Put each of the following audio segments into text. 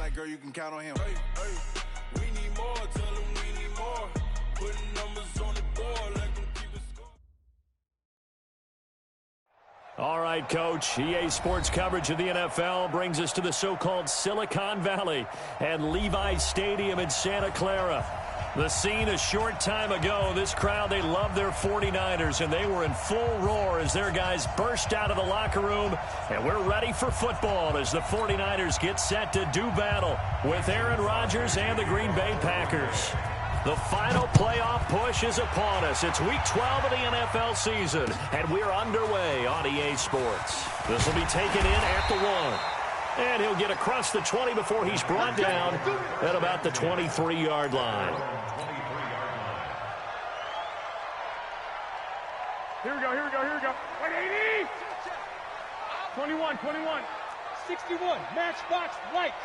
like, girl, you can count on him. Hey, hey, we need more. Tell them we need more. Putting numbers on the board. Let them keep it score. All right, Coach. EA Sports coverage of the NFL brings us to the so-called Silicon Valley and Levi's Stadium in Santa Clara. The scene a short time ago, this crowd, they love their 49ers, and they were in full roar as their guys burst out of the locker room. And we're ready for football as the 49ers get set to do battle with Aaron Rodgers and the Green Bay Packers. The final playoff push is upon us. It's Week 12 of the NFL season, and we're underway on EA Sports. This will be taken in at the 1. And he'll get across the 20 before he's brought down at about the 23-yard line. Here we go, here we go, here we go. 180! 21, 21. 61, matchbox lights.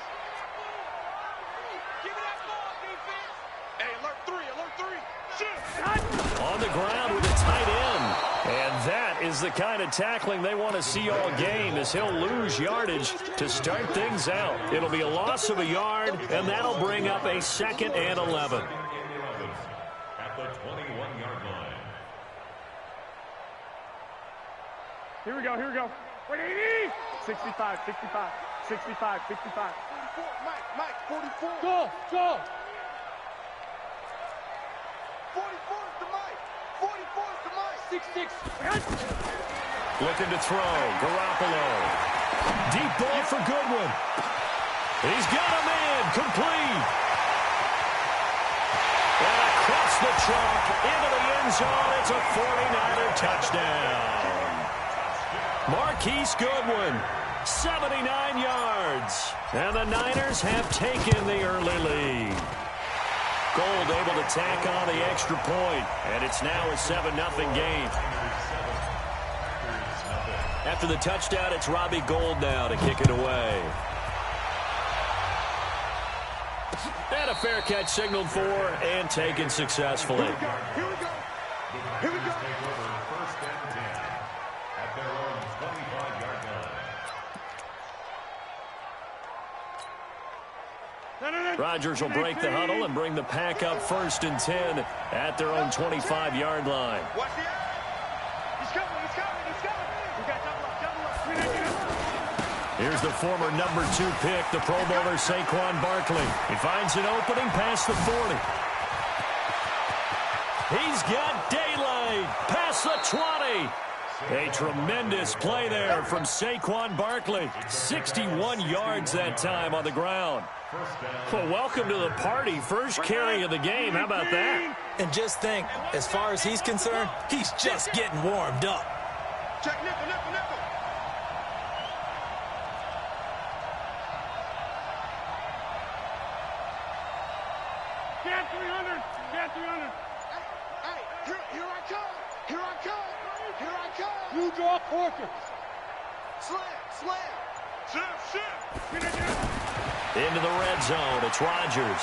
Give me that ball, defense. Hey, alert 3. Shoot. On the ground with a tight end. And that is the kind of tackling they want to see all game, as he'll lose yardage to start things out. It'll be a loss of a yard, and that'll bring up a 2nd and 11. At the 21-yard line. Here we go, here we go. 180! 65, 65, 65, 65. 44, Mike, 44. Go, go! 44 is the Mike. 44 is the Mike. 6-6. Looking to throw. Garoppolo. Deep ball for Goodwin. He's got a man. Complete. And across the chalk into the end zone. It's a 49er touchdown. Marquise Goodwin, 79 yards. And the Niners have taken the early lead. Gold able to tack on the extra point, and it's now a 7-0 game. After the touchdown, it's Robbie Gould now to kick it away. And a fair catch signaled for and taken successfully. Here we go. Here we go. First and 10 at their own 25-yard line. Rodgers will break the huddle and bring the pack up 1st and 10 at their own 25-yard line. Watch the He's coming. We got double up. Here's the former number 2 pick, the Pro Bowler Saquon Barkley. He finds an opening past the 40. He's got daylight past the 20. A tremendous play there from Saquon Barkley. 61 yards that time on the ground. Well, welcome to the party. First carry of the game. How about that? And just think, as far as he's concerned, he's just getting warmed up. Check nickel. Get 300. Get 300. Hey, here I come. You draw quarter. Slam. Shift. Into the red zone. It's Rodgers.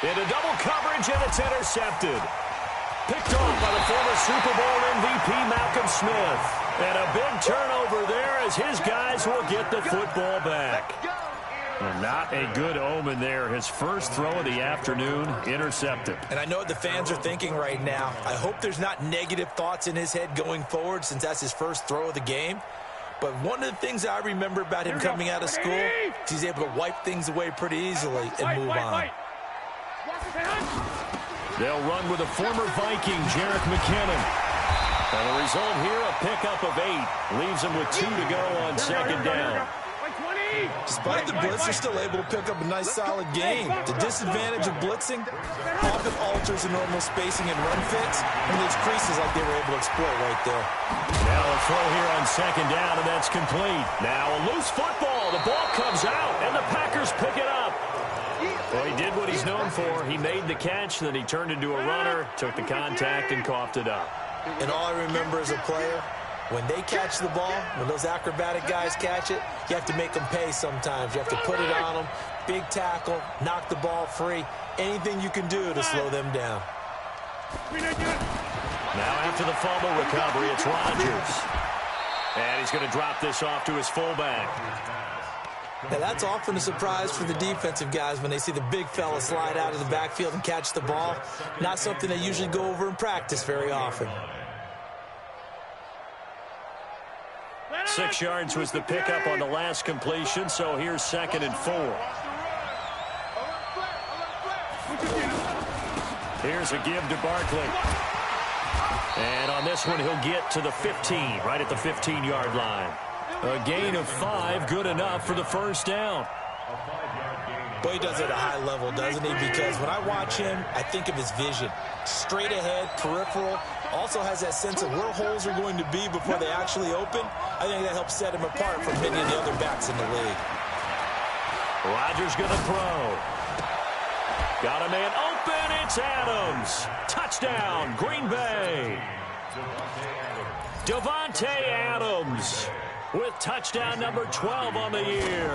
Into double coverage, and it's intercepted. Picked off by the former Super Bowl MVP Malcolm Smith. And a big turnover there as his guys will get the football back. Well, not a good omen there. His first throw of the afternoon, intercepted. And I know what the fans are thinking right now. I hope there's not negative thoughts in his head going forward, since that's his first throw of the game. But one of the things I remember about him coming out of school is he's able to wipe things away pretty easily and move on. They'll run with a former Viking, Jerick McKinnon. And the result here, a pickup of 8. Leaves him with 2 to go on 2nd down. Despite the blitz, they're still able to pick up a nice, solid gain. The disadvantage of blitzing often alters the normal spacing and run fits, and those creases like they were able to exploit right there. Now a throw here on 2nd down, and that's complete. Now a loose football. The ball comes out, and the Packers pick it up. Well, he did what he's known for. He made the catch, then he turned into a runner, took the contact, and coughed it up. And all I remember as a player, when they catch the ball, when those acrobatic guys catch it, you have to make them pay sometimes. You have to put it on them, big tackle, knock the ball free, anything you can do to slow them down. Now after the fumble recovery, it's Rodgers. And he's going to drop this off to his fullback. Now, that's often a surprise for the defensive guys when they see the big fella slide out of the backfield and catch the ball. Not something they usually go over in practice very often. 6 yards was the pickup on the last completion, so here's 2nd and 4. Here's a give to Barkley. And on this one, he'll get to the 15, right at the 15-yard line. A gain of 5, good enough for the first down. Boy, he does it at a high level, doesn't he? Because when I watch him, I think of his vision. Straight ahead, peripheral. Also has that sense of where holes are going to be before they actually open. I think that helps set him apart from many of the other backs in the league. Rodgers going to throw. Got a man open. It's Adams. Touchdown, Green Bay. Davante Adams with touchdown number 12 on the year.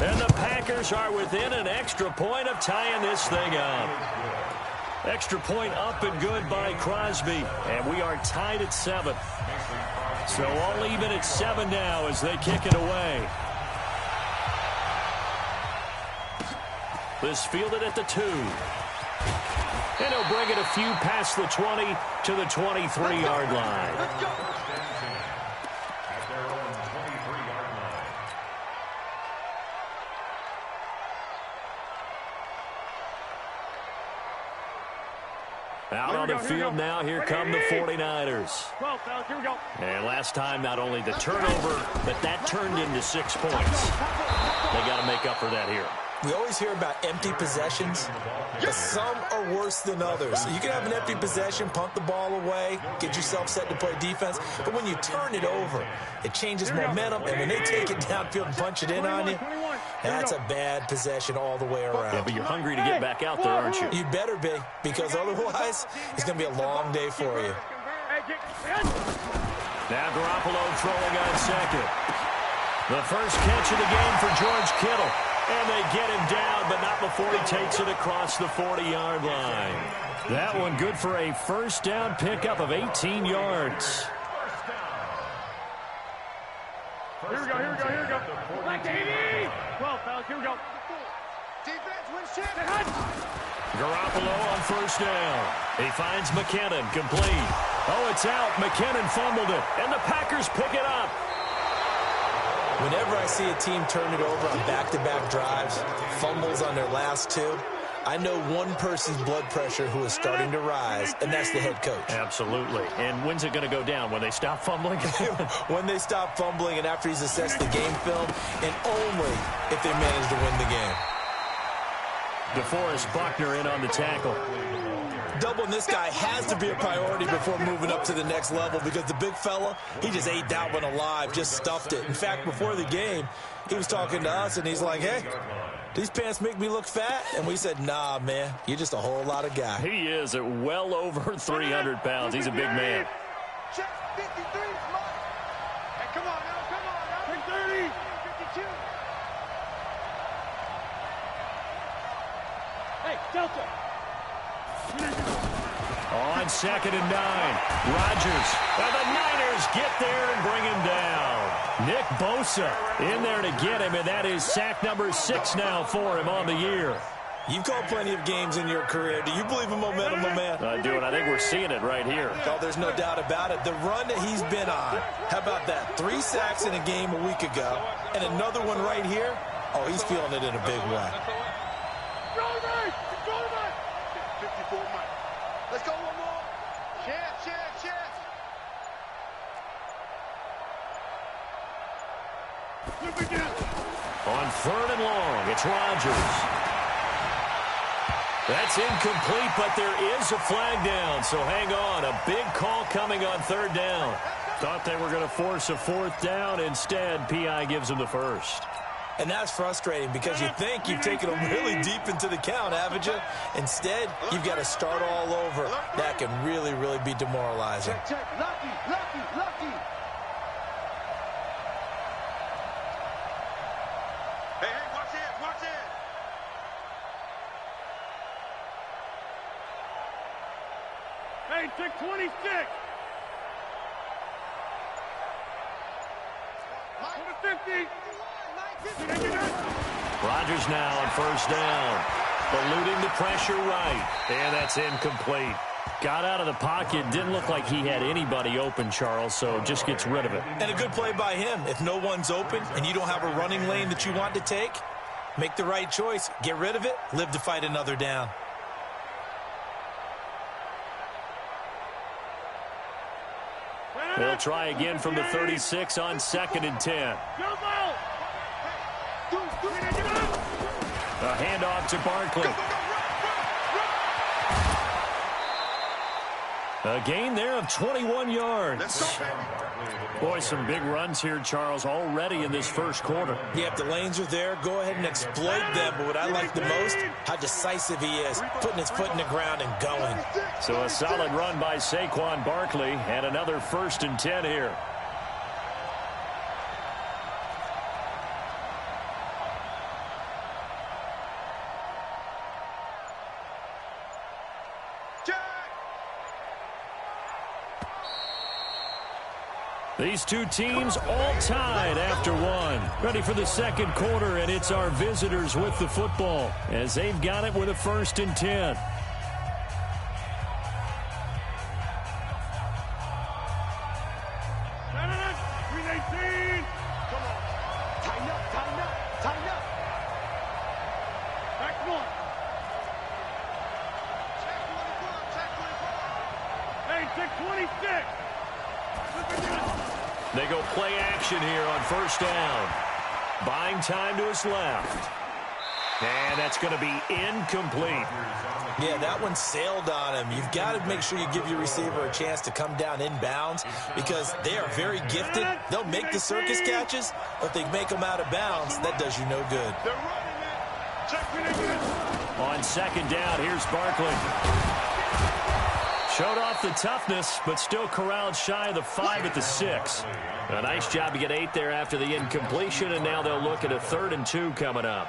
And the Packers are within an extra point of tying this thing up. Extra point up and good by Crosby. And we are tied at 7. So all even at 7 now as they kick it away. This fielded at the 2. And he'll bring it a few past the 20 to the 23-yard line. At their own 23-yard line. Out on the field now, here come the 49ers. 12, fellas, here we go. And last time, not only the turnover, but that turned into 6 points. They got to make up for that here. We always hear about empty possessions, but some are worse than others. So you can have an empty possession, punt the ball away, get yourself set to play defense, but when you turn it over, it changes momentum, and when they take it downfield and punch it in on you, that's a bad possession all the way around. Yeah, but you're hungry to get back out there, aren't you? You better be, because otherwise, it's going to be a long day for you. Now Garoppolo throwing on second. The first catch of the game for George Kittle. And they get him down, but not before he takes it across the 40-yard line. That one good for a first down pickup of 18 yards. Here we go, here we go, here we go. Back to 80. 12, fellas, here we go. Defense, win shit. Garoppolo on first down. He finds McKinnon, complete. Oh, it's out. McKinnon fumbled it, and the Packers pick it up. Whenever I see a team turn it over on back-to-back drives, fumbles on their last 2, I know one person's blood pressure who is starting to rise, and that's the head coach. Absolutely. And when's it going to go down? When they stop fumbling? When they stop fumbling and after he's assessed the game film, and only if they manage to win the game. DeForest Buckner in on the tackle. Doubling this guy has to be a priority before moving up to the next level because the big fella, he just ate that one alive, just stuffed it. In fact, before the game, he was talking to us, and he's like, hey, these pants make me look fat? And we said, nah, man, you're just a whole lot of guy. He is at well over 300 pounds. He's a big man. Check 53, hey, come on now. 30. 52. Hey, Delta. On 2nd and 9, Rodgers. And the Niners get there and bring him down. Nick Bosa in there to get him, and that is sack number 6 now for him on the year. You've called plenty of games in your career. Do you believe in momentum, my man? I do, and I think we're seeing it right here. Oh, there's no doubt about it. The run that he's been on, how about that? 3 sacks in a game a week ago, and another one right here. Oh, he's feeling it in a big way. 54 Mike. Let's go one more. Chance. On 3rd and long, it's Rodgers. That's incomplete, but there is a flag down, so hang on. A big call coming on 3rd down. Thought they were going to force a 4th down. Instead, P.I. gives them the first. And that's frustrating because you think you've taken them really deep into the count, haven't you? Instead, you've got to start all over. That can really, really be demoralizing. Check. Lucky. Hey, watch it. Hey, check 26. Mike, 50. Rodgers now on first down. Eluding the pressure right. And that's incomplete. Got out of the pocket. Didn't look like he had anybody open, Charles, so just gets rid of it. And a good play by him. If no one's open and you don't have a running lane that you want to take, make the right choice. Get rid of it. Live to fight another down. They'll try again from the 36 on 2nd and 10. A handoff to Barkley. A gain there of 21 yards. Boy, some big runs here, Charles, already in this first quarter. Yeah, if the lanes are there, go ahead and exploit them. But what I like the most, how decisive he is, putting his foot in the ground and going. So a solid run by Saquon Barkley, and another 1st and 10 here. These two teams all tied after one. Ready for the second quarter, and it's our visitors with the football as they've got it with a 1st and 10. They go play action here on first down. Buying time to his left. And that's going to be incomplete. Yeah, that one sailed on him. You've got to make sure you give your receiver a chance to come down inbounds because they are very gifted. They'll make the circus catches, but if they make them out of bounds, that does you no good. On 2nd down, here's Barkley. Showed off the toughness, but still corralled shy of the 5 at the 6. A nice job to get 8 there after the incompletion, and now they'll look at a 3rd and 2 coming up.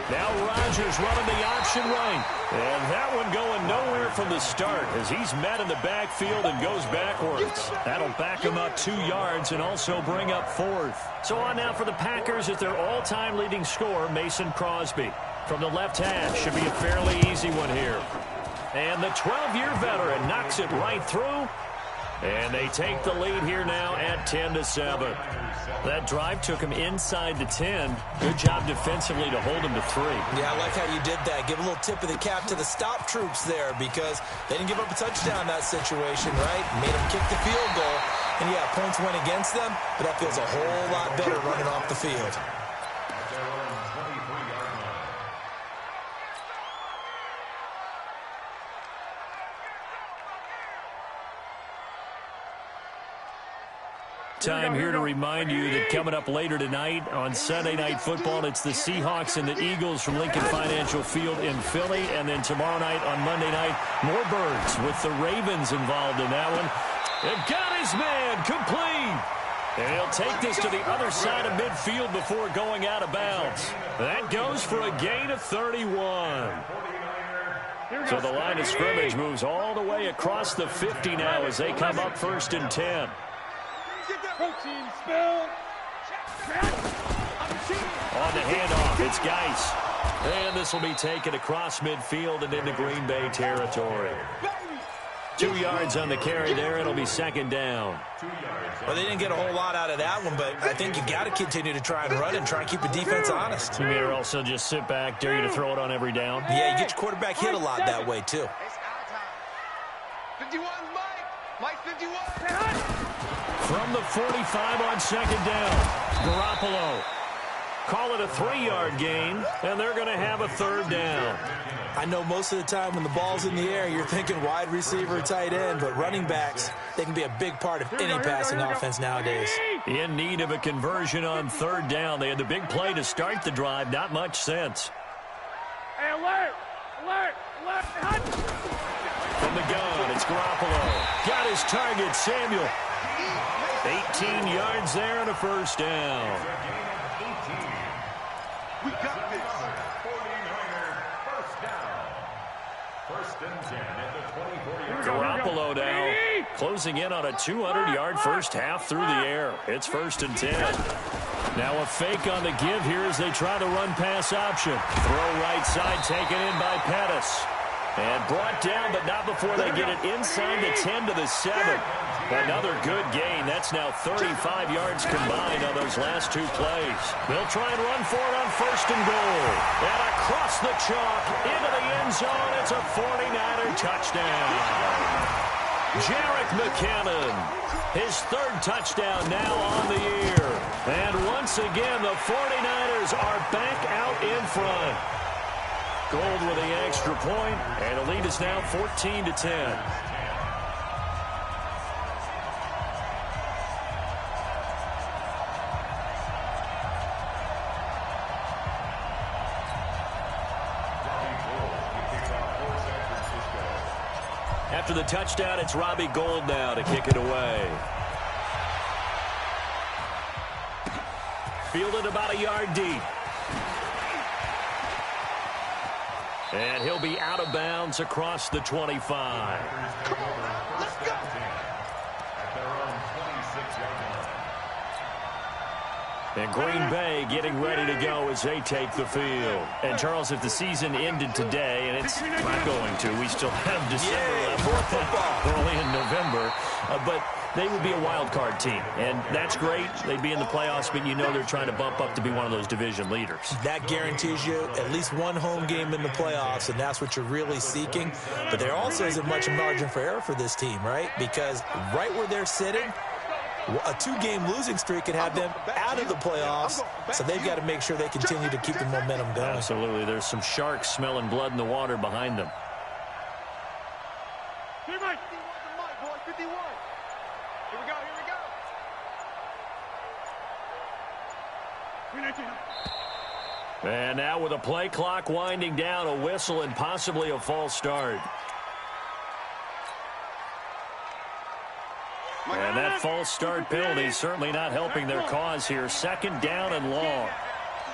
Now Rodgers running the option right. And that one going nowhere from the start as he's met in the backfield and goes backwards. That'll back him up 2 yards and also bring up 4th. So on now for the Packers is their all-time leading scorer, Mason Crosby. From the left hash, should be a fairly easy one here. And the 12-year veteran knocks it right through. And they take the lead here now at 10-7. That drive took him inside the 10. Good job defensively to hold him to 3. Yeah, I like how you did that. Give a little tip of the cap to the stop troops there because they didn't give up a touchdown in that situation, right? Made them kick the field goal. And, yeah, points went against them, but that feels a whole lot better running off the field. Time here to remind you that coming up later tonight on Sunday Night Football, it's the Seahawks and the Eagles from Lincoln Financial Field in Philly. And then tomorrow night on Monday night, more Birds with the Ravens involved in that one. They've got his man complete. And he'll take this to the other side of midfield before going out of bounds. That goes for a gain of 31. So the line of scrimmage moves all the way across the 50 now as they come up 1st and 10. Protein spill. On the handoff, it's Geis. And this will be taken across midfield and into Green Bay territory. 2 yards on the carry there. It'll be 2nd down. Well, they didn't get a whole lot out of that one, but I think you got to continue to try and run and try and keep the defense honest. You mean also just sit back, dare you to throw it on every down? Yeah, you get your quarterback hit a lot that way, too. 51, Mike 51. From the 45 on 2nd down, Garoppolo. Call it a 3-yard gain, and they're going to have a 3rd down. I know most of the time when the ball's in the air, you're thinking wide receiver, tight end, but running backs, they can be a big part of any passing offense nowadays. In need of a conversion on 3rd down. They had the big play to start the drive. Not much sense. Hey, alert! Alert! Alert! From the gun, it's Garoppolo. Got his target, Samuel. 18 yards there and a 1st down. We got this. 49er first down. 1st and 10 at the 24-yard line. Garoppolo now closing in on a 200-yard first half through the air. It's 1st and 10. Now a fake on the give here as they try to run pass option. Throw right side taken in by Pettis. And brought down, but not before they get it inside the 10 to the 7. Another good gain. That's now 35 yards combined on those last 2 plays. They'll try and run for it on 1st and goal. And across the chalk, into the end zone. It's a 49er touchdown. Jerick McKinnon, his 3rd touchdown now on the year. And once again, the 49ers are back out in front. Gold with the extra point, and the lead is now 14-10. After the touchdown, it's Robbie Gould now to kick it away. Fielded about a yard deep. And he'll be out of bounds across the 25. Come on, let's go. At their own 26-yard line. And Green Bay getting ready to go as they take the field. And, Charles, if the season ended today, and it's not going to, we still have December left. More football. We're only in November. But they would be a wild card team. And that's great. They'd be in the playoffs, but you know they're trying to bump up to be one of those division leaders. That guarantees you at least one home game in the playoffs, and that's what you're really seeking. But there also isn't much margin for error for this team, right? Because right where they're sitting, a 2-game losing streak can have them out of the playoffs, so they've got to make sure they continue to keep the momentum going. Absolutely. There's some sharks smelling blood in the water behind them. 51 boys, 51. Here we go, here we go. And now with a play clock winding down, a whistle and possibly a false start. And that false start penalty is certainly not helping their cause here. 2nd down and long.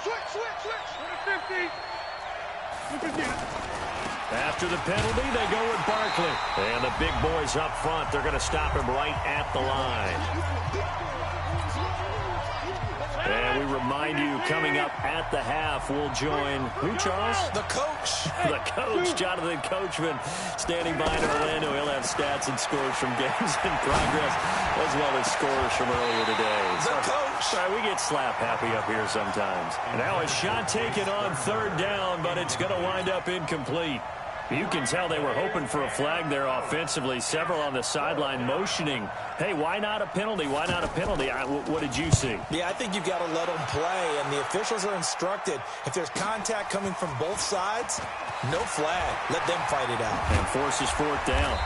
Switch, switch, switch. 50. After the penalty, they go with Barkley. And the big boys up front, they're going to stop him right at the line. And we remind you, coming up at the half, we'll join who, Charles? The coach. The coach, Jonathan Coachman, standing by in Orlando. He'll have stats and scores from games in progress, as well as scores from earlier today. The coach. Sorry, we get slap happy up here sometimes. And now a shot taken on 3rd down, but it's going to wind up incomplete. You can tell they were hoping for a flag there offensively. Several on the sideline motioning, hey, why not a penalty? Why not a penalty? What did you see? Yeah, I think you've got to let them play, and the officials are instructed, if there's contact coming from both sides, no flag. Let them fight it out. And forces 4th down.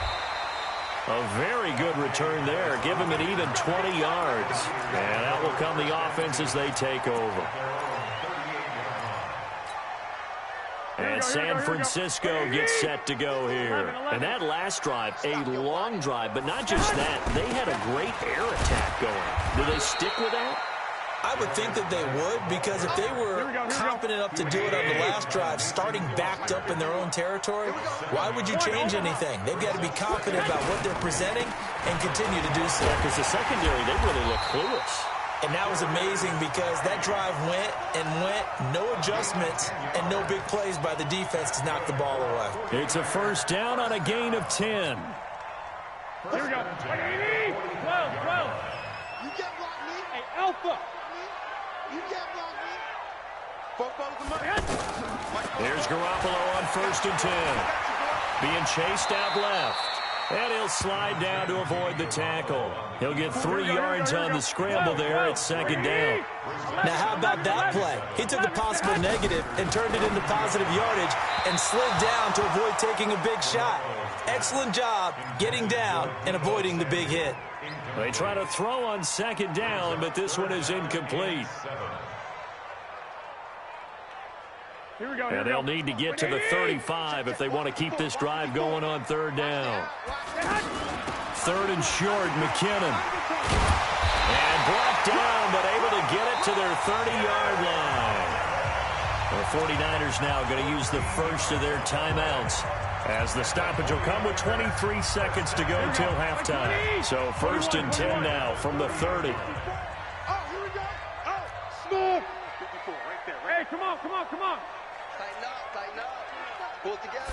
A very good return there. Give him an even 20 yards. And out will come the offense as they take over. And San Francisco gets set to go here. And that last drive, a long drive, but not just that. They had a great air attack going. Do they stick with that? I would think that they would, because if they were confident enough to do it on the last drive, starting backed up in their own territory, why would you change anything? They've got to be confident about what they're presenting and continue to do so. Because the secondary, they really look clueless. And that was amazing because that drive went and went, no adjustments, and no big plays by the defense to knock the ball away. It's a 1st down on a gain of 10. Here we go. 12. You get blocked me. Hey, Alpha. You get blocked me. Football's the money. Here's Garoppolo on 1st and 10. Being chased out left. And he'll slide down to avoid the tackle. He'll get 3 yards on the scramble there at 2nd down. Now, how about that play? He took a possible negative and turned it into positive yardage and slid down to avoid taking a big shot. Excellent job getting down and avoiding the big hit. They try to throw on 2nd down, but this one is incomplete. Here we go. And they'll need to get to the 35 if they want to keep this drive going on 3rd down. 3rd and short, McKinnon. And brought down, but able to get it to their 30-yard line. The 49ers now going to use the first of their timeouts, as the stoppage will come with 23 seconds to go till halftime. So 1st and 10 now from the 30. Oh, here we go. Oh, Smooth. 54, right there. Hey, come on. Tighten up, tighten up. Pull it together.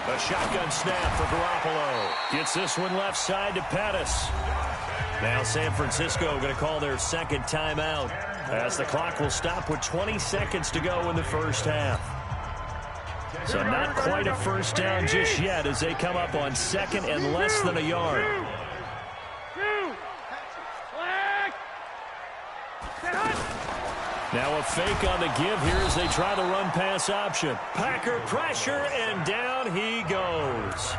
A shotgun snap for Garoppolo. Gets this one left side to Pettis. Now San Francisco going to call their second timeout, as the clock will stop with 20 seconds to go in the first half. So not quite a first down just yet, as they come up on 2nd and less than a yard. Now a fake on the give here as they try the run-pass option. Packer pressure, and down he goes.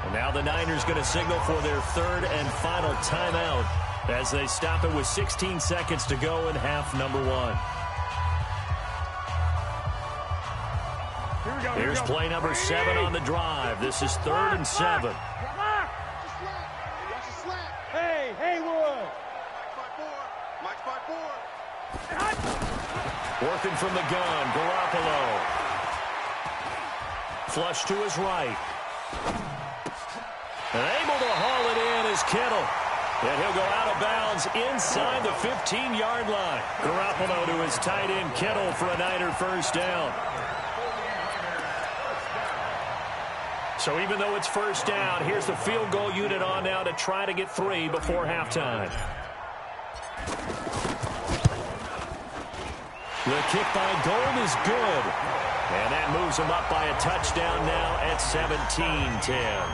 And now the Niners going to signal for their 3rd and final timeout, as they stop it with 16 seconds to go in half number 1. Here's play number 7 on the drive. This is 3rd and 7. Hey, Haywood. Mike's 5-4. Working from the gun, Garoppolo. Flush to his right. And able to haul it in is Kittle. And he'll go out of bounds inside the 15-yard line. Garoppolo to his tight end, Kittle, for a Niner first down. So even though it's first down, here's the field goal unit on now to try to get 3 before halftime. The kick by Gold is good. And that moves him up by a touchdown now at 17-10.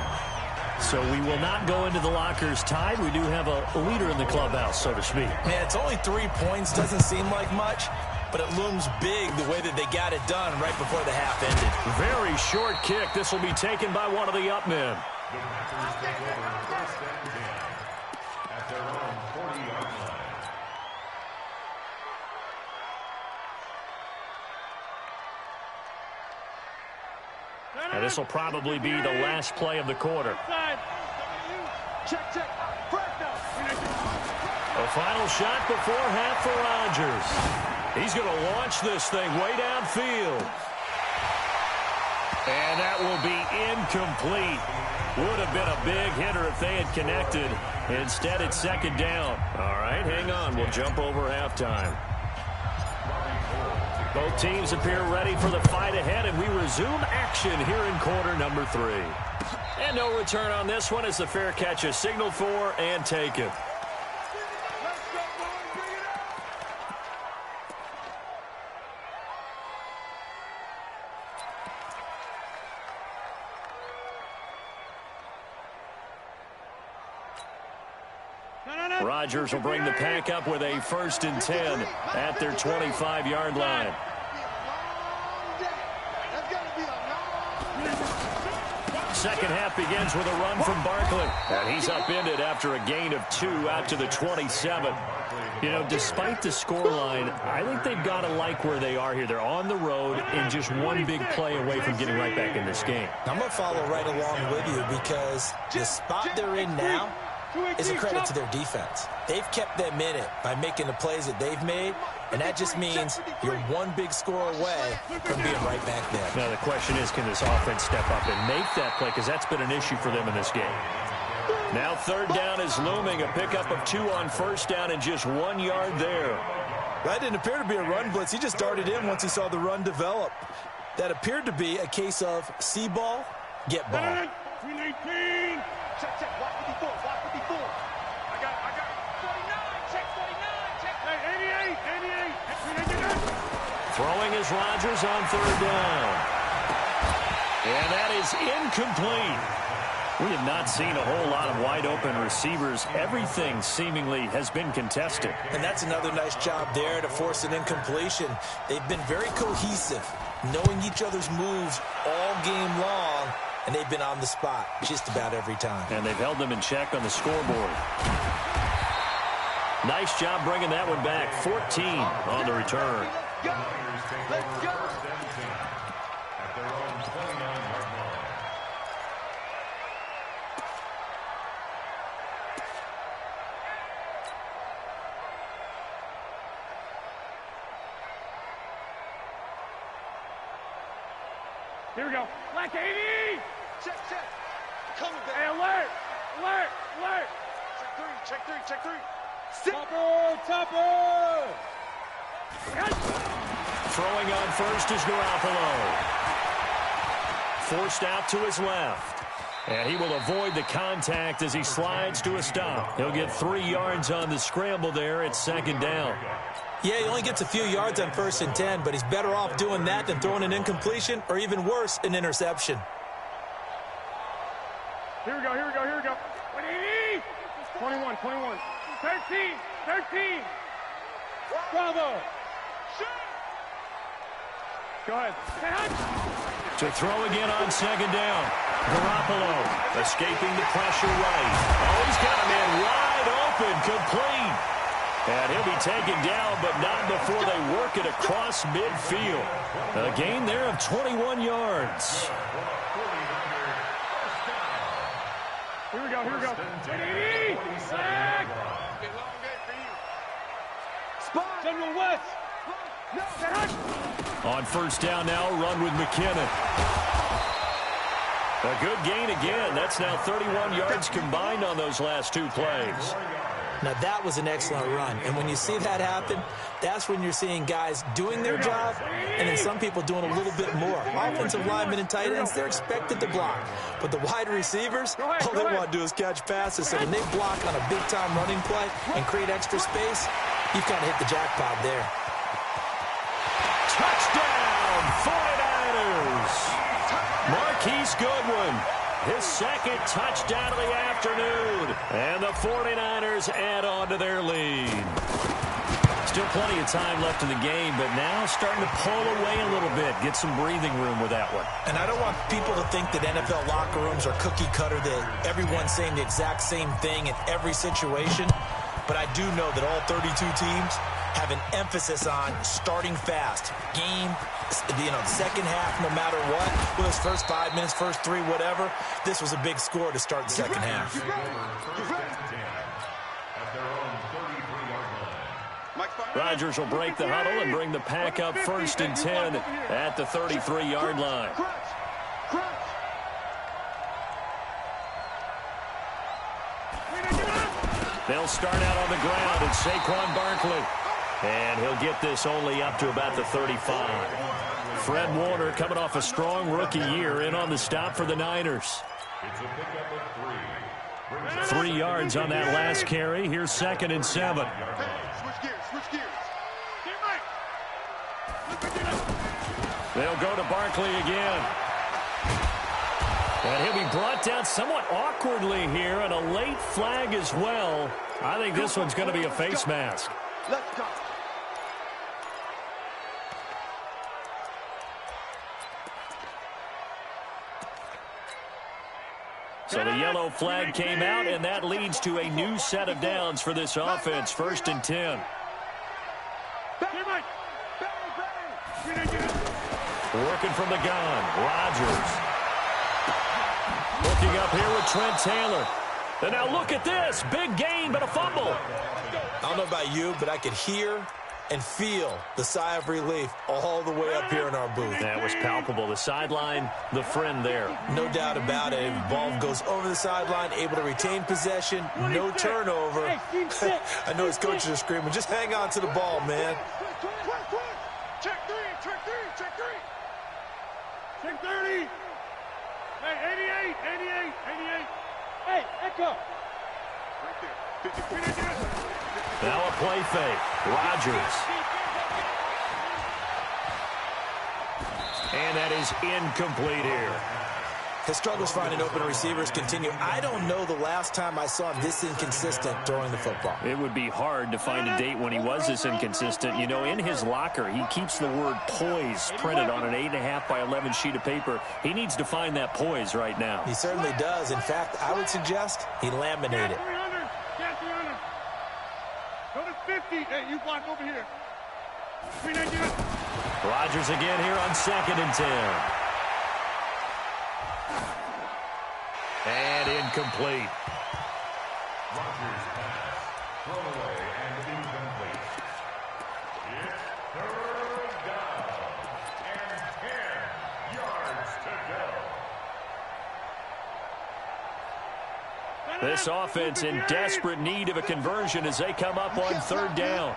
So we will not go into the lockers tied. We do have a leader in the clubhouse, so to speak. Man, it's only 3 points. Doesn't seem like much, but it looms big the way that they got it done right before the half ended. Very short kick. This will be taken by one of the up men. The Packers take over 1st and 10 at their own 40-yard line. And this will probably be the last play of the quarter. Check. A final shot before half for Rodgers. He's going to launch this thing way downfield. And that will be incomplete. Would have been a big hitter if they had connected. Instead, it's 2nd down. All right, hang on. We'll jump over halftime. Both teams appear ready for the fight ahead, and we resume action here in quarter number 3. And no return on this one as the fair catch is signaled for and taken. Rodgers will bring the pack up with a 1st and 10 at their 25-yard line. Second half begins with a run from Barkley. And he's upended after a gain of 2 out to the 27. You know, despite the scoreline, I think they've got to like where they are here. They're on the road and just one big play away from getting right back in this game. I'm going to follow right along with you because the spot they're in now is a credit to their defense. They've kept them in it by making the plays that they've made, and that just means you're one big score away from being right back there. Now the question is, can this offense step up and make that play? Because that's been an issue for them in this game. Now 3rd down is looming. A pickup of 2 on 1st down and just 1 yard there. That didn't appear to be a run blitz. He just darted in once he saw the run develop. That appeared to be a case of see ball, get ball. 319. Check. Block 54. I got 49. Check 49. Check. Hey, 88. Throwing is Rodgers on 3rd down. And that is incomplete. We have not seen a whole lot of wide-open receivers. Everything seemingly has been contested. And that's another nice job there to force an incompletion. They've been very cohesive, knowing each other's moves all game long, and they've been on the spot just about every time. And they've held them in check on the scoreboard. Nice job bringing that one back. 14 on the return. Let's go. At their own 29-yard line. Here we go. Black 80! Check, check. Coming back. Hey, alert! Alert! Alert! Check three, check three. Topper! Topper! Throwing on first is Garoppolo. Forced out to his left. And he will avoid the contact as he slides to a stop. He'll get 3 yards on the scramble there at second down. Yeah, he only gets a few yards on 1st and 10, but he's better off doing that than throwing an incompletion or even worse, an interception. Here we go, here we go, here we go. 180! 21, 21. 13, 13. Bravo. Go ahead. To throw again on second down. Garoppolo escaping the pressure right. Oh, he's got a man wide open, complete. And he'll be taken down, but not before they work it across midfield. A gain there of 21 yards. Here we go, here we go. 180! Flag! Spot! General West! On first down now, run with McKinnon. A good gain again. That's now 31 yards combined on those last 2 plays. Now, that was an excellent run. And when you see that happen, that's when you're seeing guys doing their job and then some people doing a little bit more. Offensive linemen and tight ends, they're expected to block. But the wide receivers, all they want to do is catch passes. So when they block on a big-time running play and create extra space, you've kind of hit the jackpot there. Touchdown, 49ers. Marquise Goodwin, his second touchdown of the afternoon. And the 49ers add on to their lead. Still plenty of time left in the game, but now starting to pull away a little bit. Get some breathing room with that one. And I don't want people to think that NFL locker rooms are cookie cutter, that everyone's saying the exact same thing in every situation. But I do know that all 32 teams have an emphasis on starting fast. Game, the second half, no matter what. Whether it's first 5 minutes, first 3, whatever. This was a big score to start the second half. Rodgers will break the huddle and bring the pack up 1st and 10 at the 33-yard line. They'll start out on the ground, and Saquon Barkley. And he'll get this only up to about the 35. Fred Warner coming off a strong rookie year in on the stop for the Niners. It's a pickup of 3. 3 yards on that last carry. Here's 2nd and 7. Switch gears, switch gears. They'll go to Barkley again. And he'll be brought down somewhat awkwardly here, and a late flag as well. I think this one's going to be a face mask. Let's go. So the yellow flag came out, and that leads to a new set of downs for this offense. 1st and 10. Working from the gun, Rodgers. Looking up here with Trent Taylor. And now look at this. Big gain, but a fumble. I don't know about you, but I could hear and feel the sigh of relief all the way up here in our booth. That was palpable. The sideline, the friend there. No doubt about it. The ball goes over the sideline, able to retain possession, no turnover. I know his coaches are screaming, just hang on to the ball, man. Check 3, check 3, check 3. Check 30. Hey, 88, 88, 88. Hey, Echo. Right there. 53. Now a play fake. Rodgers. And that is incomplete here. His struggles finding open receivers continue. I don't know the last time I saw him this inconsistent throwing the football. It would be hard to find a date when he was this inconsistent. You know, in his locker, he keeps the word poise printed on an 8.5 by 11 sheet of paper. He needs to find that poise right now. He certainly does. In fact, I would suggest he laminate it. 300. Get 300. Go to 50. Hey, you block over here. 390. Rodgers again here on 2nd and 10. And incomplete. Rodgers pass. Thrown away and incomplete. It's 3rd down and 10 yards to This offense in desperate need of a conversion as they come up on third down.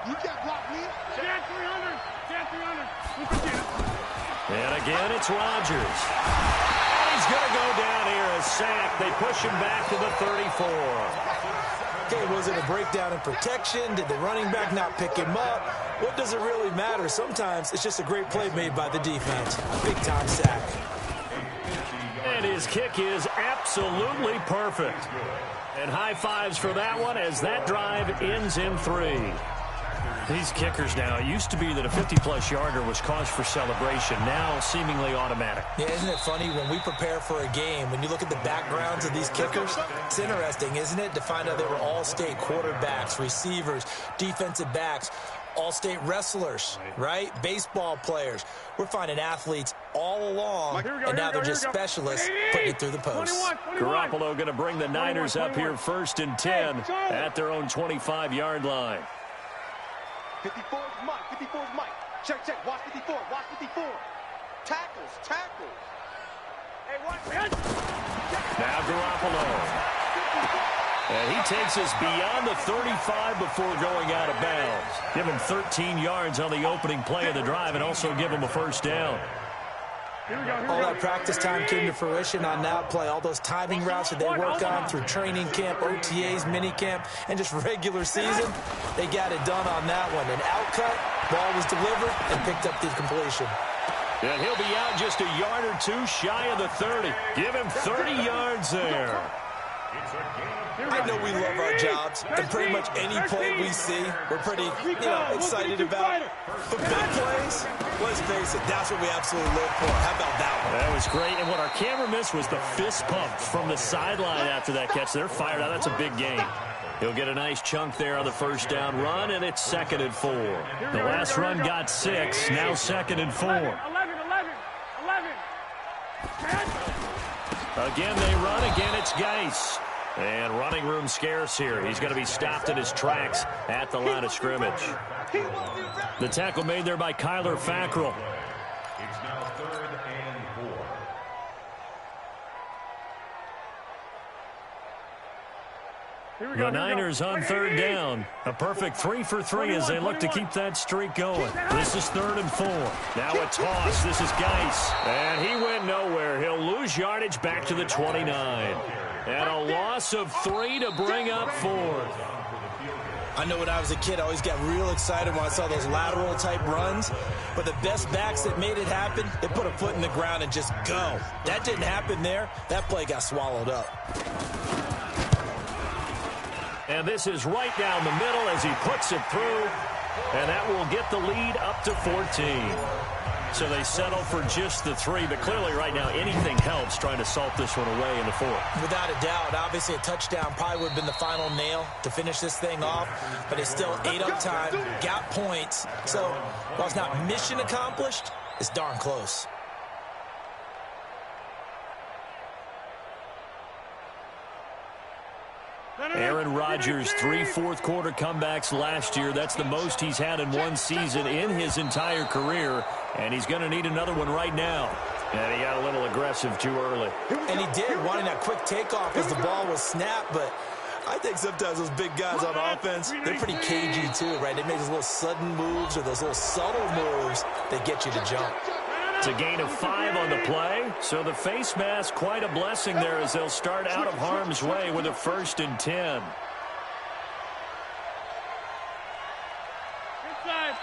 And again, it's Rodgers. And he's going to go down here, a sack. They push him back to the 34. Okay, was it a breakdown in protection? Did the running back not pick him up? What does it really matter? Sometimes it's just a great play made by the defense. Big-time sack. And his kick is absolutely perfect. And high fives for that one as that drive ends in 3. These kickers now, it used to be that a 50-plus yarder was cause for celebration. Now seemingly automatic. Yeah, isn't it funny when we prepare for a game, when you look at the backgrounds of these kickers, it's interesting, isn't it, to find out they were all-state quarterbacks, receivers, defensive backs, all-state wrestlers, right? Baseball players. We're finding athletes all along, and now they're just specialists putting it through the post. Garoppolo going to bring the Niners up here 1st and 10 at their own 25-yard line. 54 is Mike. 54 is Mike. Check, check. Watch 54. Watch 54. Tackles. Tackles. Hey, watch. Now Garoppolo. And he takes us beyond the 35 before going out of bounds. Give him 13 yards on the opening play of the drive and also give him a first down. All that practice time came to fruition on that play. All those timing routes that they work on through training camp, OTAs, minicamp, and just regular season, they got it done on that one. An outcut, ball was delivered, and picked up the completion. And he'll be out just a yard or two shy of the 30. Give him 30 yards there. I know we love our jobs, and pretty much any play we see, we're pretty, excited about. But big plays, let's face it, that's what we absolutely live for. How about that one? That was great, and what our camera missed was the fist pump from the sideline after that catch. They're fired out. That's a big gain. He'll get a nice chunk there on the first down run, and it's 2nd and 4. The last run got 6, now 2nd and 4. 11. Again, they run. Again, it's Geis. And running room scarce here. He's going to be stopped in his tracks at the line of scrimmage. The tackle made there by Kyler Fackrell. It's now 3rd and 4. The Niners on 3rd down. A perfect 3 for 3 as they look to keep that streak going. This is 3rd and 4. Now a toss. This is Geis. And he went nowhere. He'll lose yardage back to the 29. And a loss of 3 to bring up 4th. I know when I was a kid, I always got real excited when I saw those lateral-type runs. But the best backs that made it happen, they put a foot in the ground and just go. That didn't happen there. That play got swallowed up. And this is right down the middle as he puts it through. And that will get the lead up to 14. So they settle for just the 3, but clearly right now anything helps trying to salt this one away in the 4th. Without a doubt, obviously a touchdown probably would have been the final nail to finish this thing off, but it's still ate up time, got points. So while it's not mission accomplished, it's darn close. Aaron Rodgers, 3 fourth-quarter comebacks last year. That's the most he's had in one season in his entire career, and he's going to need another one right now. And he got a little aggressive too early. And he did, wanting that quick takeoff as the ball was snapped, but I think sometimes those big guys on offense, they're pretty cagey too, right? They make those little sudden moves or those little subtle moves that get you to jump. It's a gain of 5 on the play, so the face mask quite a blessing there as they'll start out of harm's way with a 1st and 10. Inside.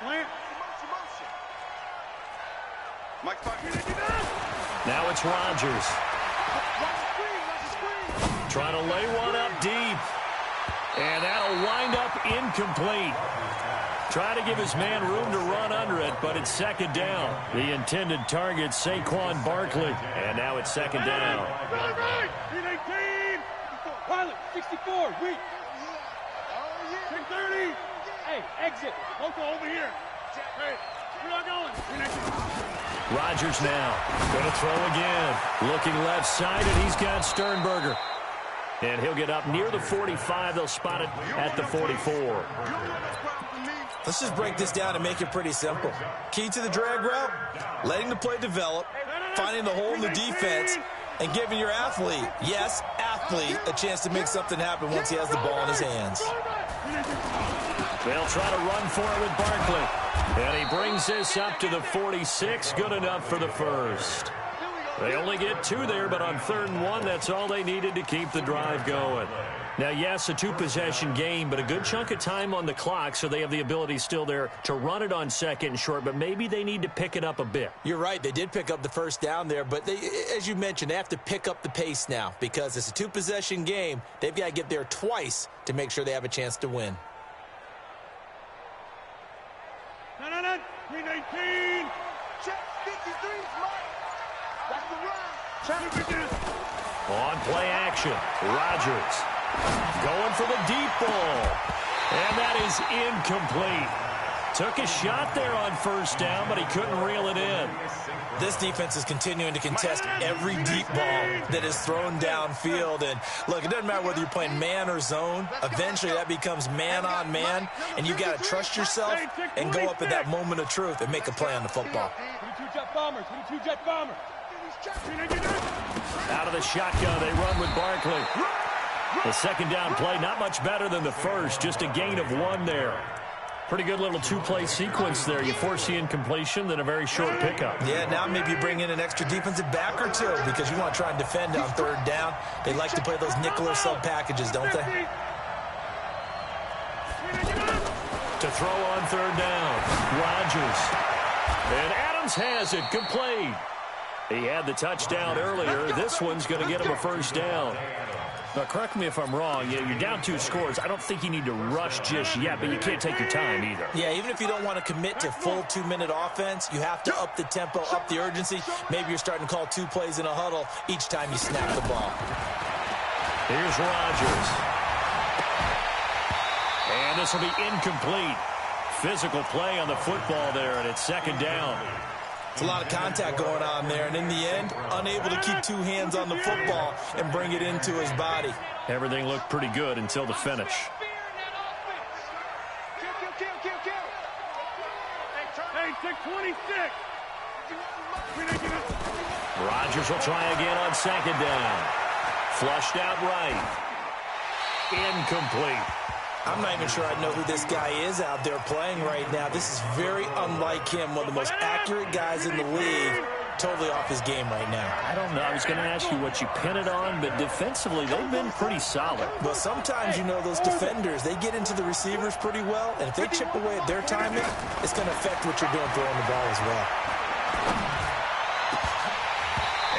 Plant. Mike, Now it's Rodgers. Trying to lay one up deep. And that'll wind up incomplete. Try to give his man room to run under it, but it's 2nd down. The intended target, Saquon Barkley. And now it's 2nd down. 18. Pilot, 64. Wait. 10-30. Hey, exit. Local over here. Hey, we're not going. Rodgers now. Going to throw again. Looking left side, and he's got Sternberger. And he'll get up near the 45. They'll spot it at the 44. Let's just break this down and make it pretty simple. Key to the drag route, letting the play develop, finding the hole in the defense, and giving your athlete, yes, athlete, a chance to make something happen once he has the ball in his hands. They'll try to run for it with Barkley. And he brings this up to the 46. Good enough for the first. They only get 2 there, but on 3rd and 1, that's all they needed to keep the drive going. Now, yes, a 2-possession game, but a good chunk of time on the clock, so they have the ability still there to run it on 2nd and short, but maybe they need to pick it up a bit. You're right. They did pick up the first down there, but they, as you mentioned, they have to pick up the pace now because it's a 2-possession game. They've got to get there twice to make sure they have a chance to win. 319. Check 53, Mike. That's the run. On play action, Rodgers going for the deep ball. And that is incomplete. Took a shot there on 1st down, but he couldn't reel it in. This defense is continuing to contest every deep ball that is thrown downfield. And, look, it doesn't matter whether you're playing man or zone. Eventually, that becomes man-on-man, and you've got to trust yourself and go up at that moment of truth and make a play on the football. 22 jet bombers. 22 jet bombers. Out of the shotgun, they run with Barkley. The 2nd down play, not much better than the first, just a gain of 1 there. Pretty good little 2-play sequence there. You force the incompletion, then a very short pickup. Yeah, now maybe you bring in an extra defensive back or 2 because you want to try and defend on 3rd down. They like to play those nickel or sub packages, don't they? To throw on 3rd down, Rodgers. And Adams has it, complete. He had the touchdown earlier. This one's going to get him a 1st down. Now, correct me if I'm wrong. You're down 2 scores. I don't think you need to rush just yet, but you can't take your time either. Yeah, even if you don't want to commit to full 2-minute offense, you have to up the tempo, up the urgency. Maybe you're starting to call 2 plays in a huddle each time you snap the ball. Here's Rodgers. And this will be incomplete. Physical play on the football there, and it's 2nd down. It's a lot of contact going on there, and in the end, unable to keep 2 hands on the football and bring it into his body. Everything looked pretty good until the finish. Hey, take 26. Rodgers will try again on 2nd down. Flushed out right. Incomplete. I'm not even sure I know who this guy is out there playing right now. This is very unlike him, one of the most accurate guys in the league. Totally off his game right now. I don't know. I was going to ask you what you pin it on, but defensively, they've been pretty solid. Well, sometimes, you know, those defenders, they get into the receivers pretty well, and if they chip away at their timing, it's going to affect what you're doing throwing the ball as well.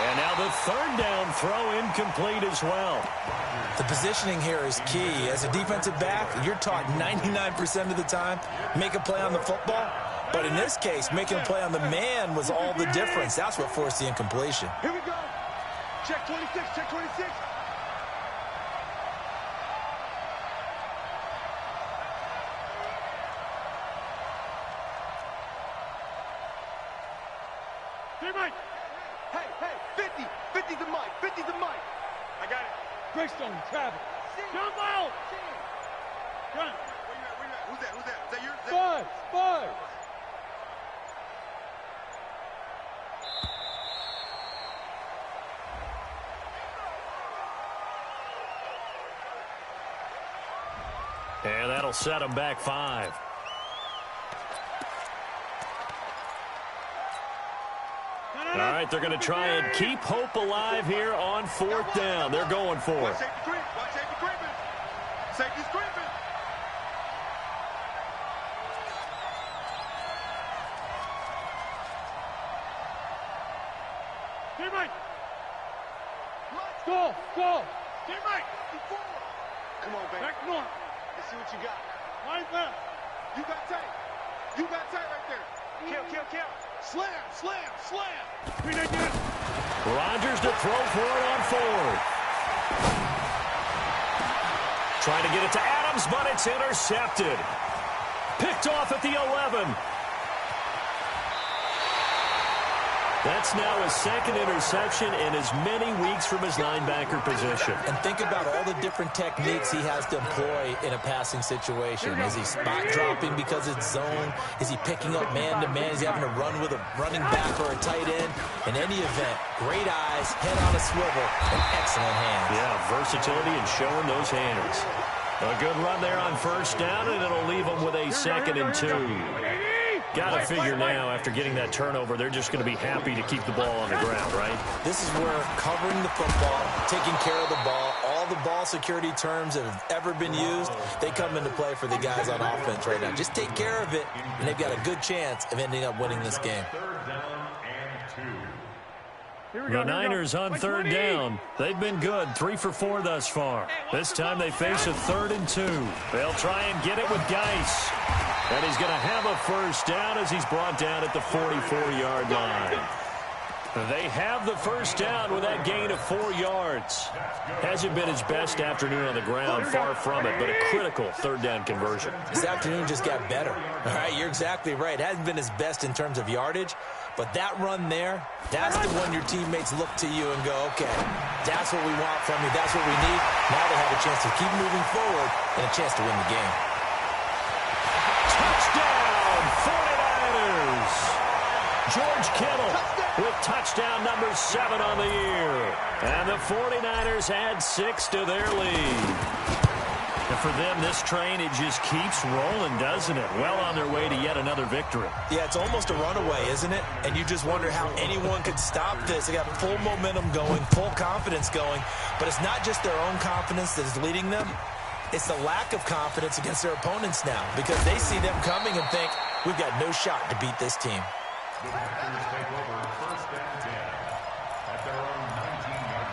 And now the 3rd down throw incomplete as well. The positioning here is key. As a defensive back, you're taught 99% of the time, make a play on the football. But in this case, making a play on the man was all the difference. That's what forced the incompletion. Here we go. Check 26, check 26. Hey, Mike. Hey, 50. 50 to Mike. 50 to Mike. I got it. Greystone, Travis. Jump out. Run. Where you at? Who's that? Is that yours? Five. And that'll set them back 5. All right, they're going to try and keep hope alive here on 4th down. They're going for it. Watch safety creeping. Safety's creeping. Hey, Mike. Go. Hey, Mike. Come on, baby. Back north. Let's see what you got. Line left. You got tight right there. Kill. Slam. Rodgers to throw for it on 4th. Trying to get it to Adams, but it's intercepted. Picked off at the 11. That's now his second interception in as many weeks from his linebacker position. And think about all the different techniques he has to employ in a passing situation. Is he spot dropping because it's zone? Is he picking up man-to-man? Is he having to run with a running back or a tight end? In any event, great eyes, head on a swivel, and excellent hands. Yeah, versatility and showing those hands. A good run there on first down, and it'll leave them with a 2nd and 2. Got to figure now, after getting that turnover, they're just going to be happy to keep the ball on the ground, right? This is where covering the football, taking care of the ball, all the ball security terms that have ever been used, they come into play for the guys on offense right now. Just take care of it, and they've got a good chance of ending up winning this game. The Niners on 3rd down. They've been good, 3 for 4 thus far. This time they face a 3rd and 2. They'll try and get it with Geis. And he's going to have a first down as he's brought down at the 44-yard line. They have the first down with that gain of 4 yards. Hasn't been his best afternoon on the ground, far from it, but a critical 3rd down conversion. This afternoon just got better. All right, you're exactly right. It hasn't been his best in terms of yardage, but that run there, that's the one your teammates look to you and go, okay, that's what we want from you. That's what we need. Now they have a chance to keep moving forward and a chance to win the game. Touchdown, 49ers! George Kittle with touchdown number 7 on the year. And the 49ers add 6 to their lead. And for them, this train, it just keeps rolling, doesn't it? Well on their way to yet another victory. Yeah, it's almost a runaway, isn't it? And you just wonder how anyone could stop this. They got full momentum going, full confidence going. But it's not just their own confidence that is leading them. It's the lack of confidence against their opponents now because they see them coming and think, we've got no shot to beat this team. The Packers take over 1st and 10 at their own 19-yard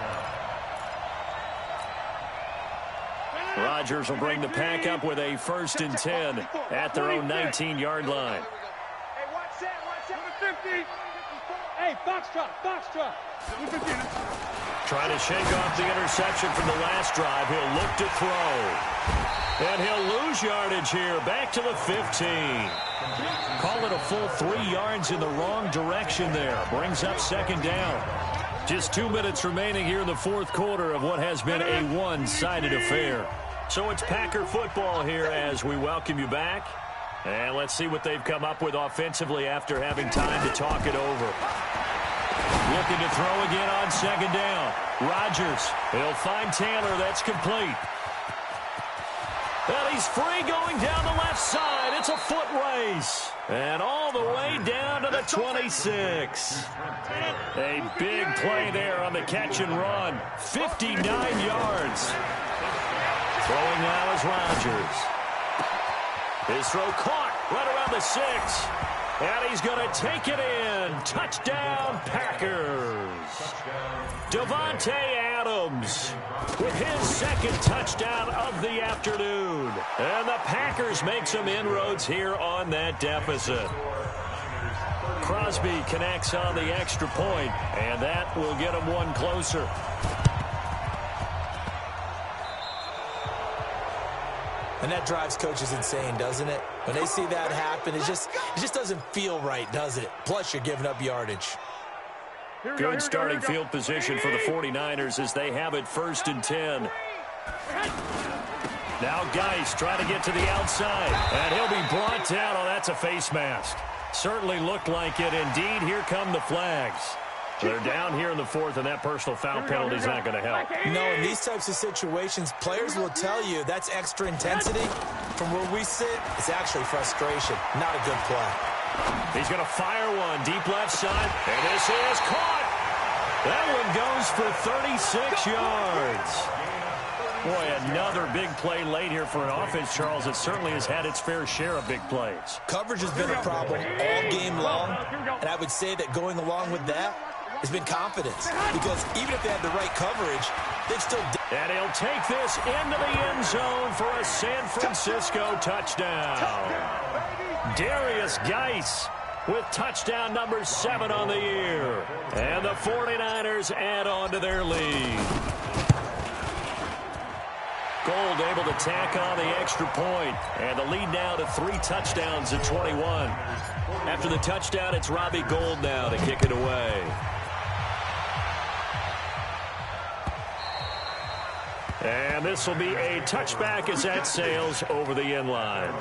line. Rodgers will bring the pack up with a 1st and 10 at their own 19-yard line. Hey, watch that, watch that. 50. Hey, foxtrot. Trying to shake off the interception from the last drive. He'll look to throw. And he'll lose yardage here. Back to the 15. Call it a full 3 yards in the wrong direction there. Brings up 2nd down. Just 2 minutes remaining here in the 4th quarter of what has been a one-sided affair. So it's Packer football here as we welcome you back. And let's see what they've come up with offensively after having time to talk it over. Looking to throw again on 2nd down. Rodgers, he'll find Taylor. That's complete. And he's free going down the left side. It's a foot race. And all the way down to the 26. A big play there on the catch and run. 59 yards. Throwing now is Rodgers. His throw caught right around the 6. And he's going to take it in. Touchdown, Packers. Davante Adams with his 2nd touchdown of the afternoon. And the Packers make some inroads here on that deficit. Crosby connects on the extra point, and that will get them one closer. And that drives coaches insane, doesn't it? When they see that happen, it just doesn't feel right, does it? Plus, you're giving up yardage. Good starting field position for the 49ers as they have it 1st and 10. Now Geis trying to get to the outside, and he'll be brought down. Oh, that's a face mask. Certainly looked like it. Indeed, here come the flags. They're down here in the 4th, and that personal foul penalty is not going to help. No, in these types of situations, players will tell you that's extra intensity. From where we sit, it's actually frustration. Not a good play. He's going to fire one deep left side, and this is caught. That one goes for 36 yards. Boy, another big play late here for an offense, Charles, that certainly has had its fair share of big plays. Coverage has been a problem all game long, and I would say that going along with that has been confidence, because even if they had the right coverage, they've still... And he'll take this into the end zone for a San Francisco touchdown. Darius Geis with touchdown number 7 on the year. And the 49ers add on to their lead. Gold able to tack on the extra point, and the lead now to 3 touchdowns at 21. After the touchdown, it's Robbie Gould now to kick it away. And this will be a touchback as that sails over the end line.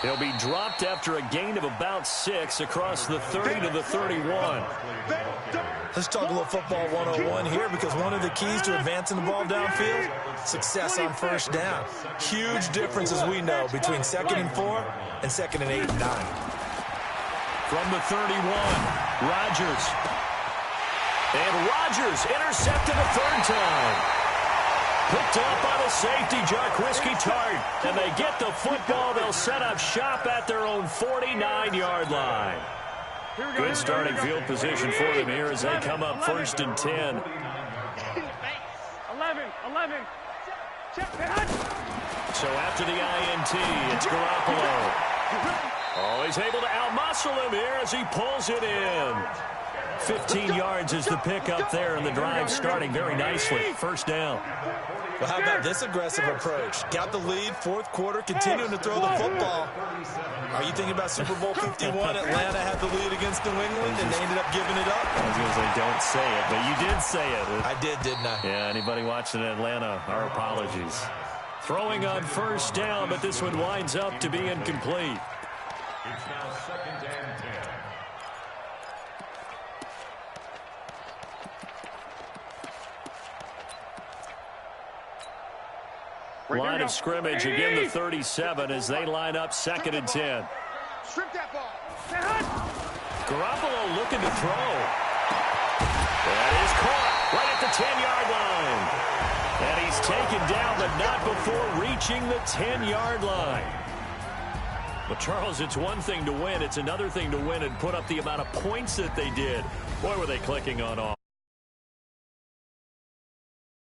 He'll be dropped after a gain of about 6 across the 30 to the 31. Let's talk a little football 101 here, because one of the keys to advancing the ball downfield, success on first down. Huge difference, as we know, between 2nd and 4 and 2nd and 8 and 9. From the 31, Rodgers. And Rodgers intercepted a 3rd time. Picked off by the safety, Jarquiski Tart. And they get the football. They'll set up shop at their own 49-yard line. Good starting field position for them here as they come up 1st and 10. 11. So after the INT, it's Garoppolo. Oh, he's able to outmuscle him here as he pulls it in. 15 yards is the pickup there, and the drive starting very nicely. 1st down. Well, how about this aggressive approach? Got the lead, 4th quarter, continuing to throw the football. Are you thinking about Super Bowl 51? Atlanta had the lead against New England, and they ended up giving it up. I was going to say, don't say it, but you did say it. I did, didn't I? Yeah, anybody watching in Atlanta, our apologies. Throwing on 1st down, but this one winds up to be incomplete. It's now 2nd and 10. Line of scrimmage, again the 37 as they line up 2nd and 10. Strip that ball. Garoppolo looking to throw. That is caught right at the 10-yard line. And he's taken down, but not before reaching the 10-yard line. But, Charles, it's one thing to win. It's another thing to win and put up the amount of points that they did. Boy, were they clicking on all.